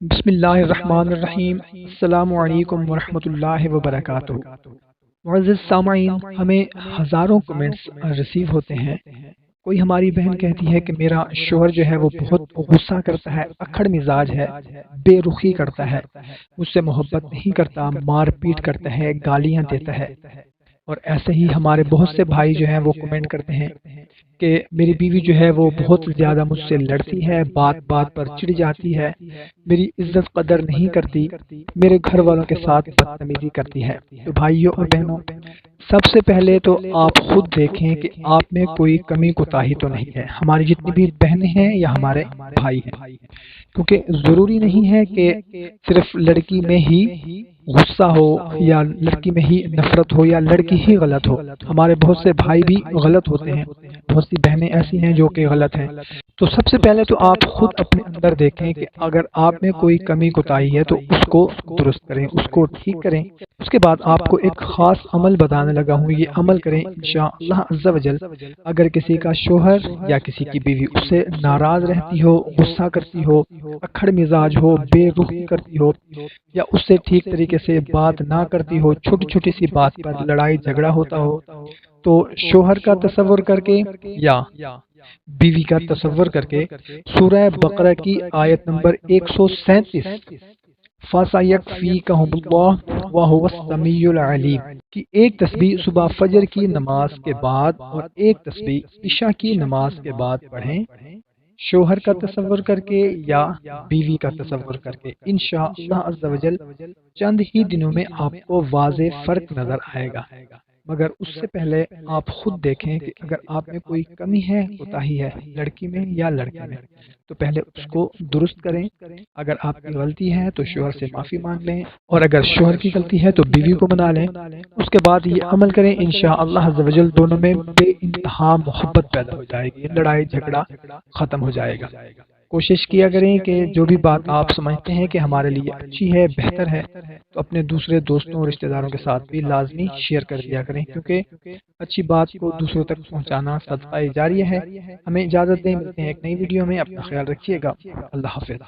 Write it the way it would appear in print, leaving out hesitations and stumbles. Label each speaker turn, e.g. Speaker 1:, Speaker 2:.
Speaker 1: بسم اللہ الرحمن الرحیم۔ السلام علیکم ورحمۃ اللہ وبرکاتہ۔ معزز سامعین، ہمیں ہزاروں کمنٹس ریسیو ہوتے ہیں۔ کوئی ہماری بہن کہتی ہے کہ میرا شوہر جو ہے وہ بہت غصہ کرتا ہے، اکھڑ مزاج ہے، بے رخی کرتا ہے، مجھ سے محبت نہیں کرتا، مار پیٹ کرتا ہے، گالیاں دیتا ہے۔ اور ایسے ہی ہمارے بہت سے بھائی جو ہیں وہ کمنٹ کرتے ہیں کہ میری بیوی جو ہے وہ بہت زیادہ مجھ سے لڑتی ہے، بات بات پر چڑ جاتی ہے، میری عزت قدر نہیں کرتی، میرے گھر والوں کے ساتھ بدتمیزی کرتی ہے۔ تو بھائیوں اور بہنوں، سب سے پہلے تو آپ خود دیکھیں کہ آپ میں کوئی کمی کوتاہی تو نہیں ہے۔ ہماری جتنی بھی بہنیں ہیں یا ہمارے بھائی ہیں، کیونکہ ضروری نہیں ہے کہ صرف لڑکی میں ہی غصہ ہو یا لڑکی میں ہی نفرت ہو یا لڑکی ہی غلط ہو۔ ہمارے بہت سے بھائی بھی غلط ہوتے ہیں، بہت سی بہنیں ایسی ہیں جو کہ غلط ہیں۔ تو سب سے پہلے تو آپ خود اپنے اندر دیکھیں کہ اگر آپ میں کوئی کمی کوتاہی ہے تو اس کو درست کریں، اس کو ٹھیک کریں۔ اس کے بعد آپ کو ایک خاص عمل بتانے لگا ہوں، یہ عمل کریں انشاءاللہ عز و جل۔ اگر کسی کا شوہر یا کسی کی بیوی اس سے ناراض رہتی ہو، غصہ کرتی ہو، اکھڑ مزاج ہو، بے رخی کرتی ہو، یا اس سے ٹھیک طریقے سے بات نہ کرتی ہو، چھوٹی چھوٹی سی بات پر لڑائی جھگڑا ہوتا ہو، تو شوہر کا تصور کر کے یا بیوی کا تصور کر کے سورہ بقرہ کی آیت نمبر 137 فَسَيَكْفِيكَهُمُ اللَّهُ وَهُوَ السَّمِيعُ الْعَلِيمُ کی ایک تسبیح صبح فجر کی نماز کے بعد اور ایک تسبیح عشاء کی نماز کے بعد پڑھیں، شوہر کا تصور کر کے یا بیوی کا تصور کر کے۔ انشاءاللہ عز و جل چند ہی دنوں میں آپ کو واضح فرق نظر آئے گا۔ مگر اس سے پہلے آپ خود دیکھیں کہ اگر آپ میں کوئی کمی ہے، کوتاہی ہے، لڑکی میں یا لڑکے میں، تو پہلے اس کو درست کریں۔ اگر آپ کی غلطی ہے تو شوہر سے معافی مانگ لیں، اور اگر شوہر کی غلطی ہے تو بیوی کو منا لیں۔ اس کے بعد یہ عمل کریں، انشاءاللہ عز و جل دونوں میں بے انتہا محبت پیدا ہو جائے گی، لڑائی جھگڑا ختم ہو جائے گا۔ کوشش کیا کریں کہ جو بھی بات آپ سمجھتے ہیں کہ ہمارے لیے اچھی ہے، بہتر ہے، تو اپنے دوسرے دوستوں اور رشتہ داروں کے ساتھ بھی لازمی شیئر کر دیا کریں، کیونکہ اچھی بات کو دوسروں تک پہنچانا صدقہ جاریہ ہے۔ ہمیں اجازت دیں، ملتے ہیں ایک نئی ویڈیو میں، اپنا خیال رکھیے گا۔ اللہ حافظ۔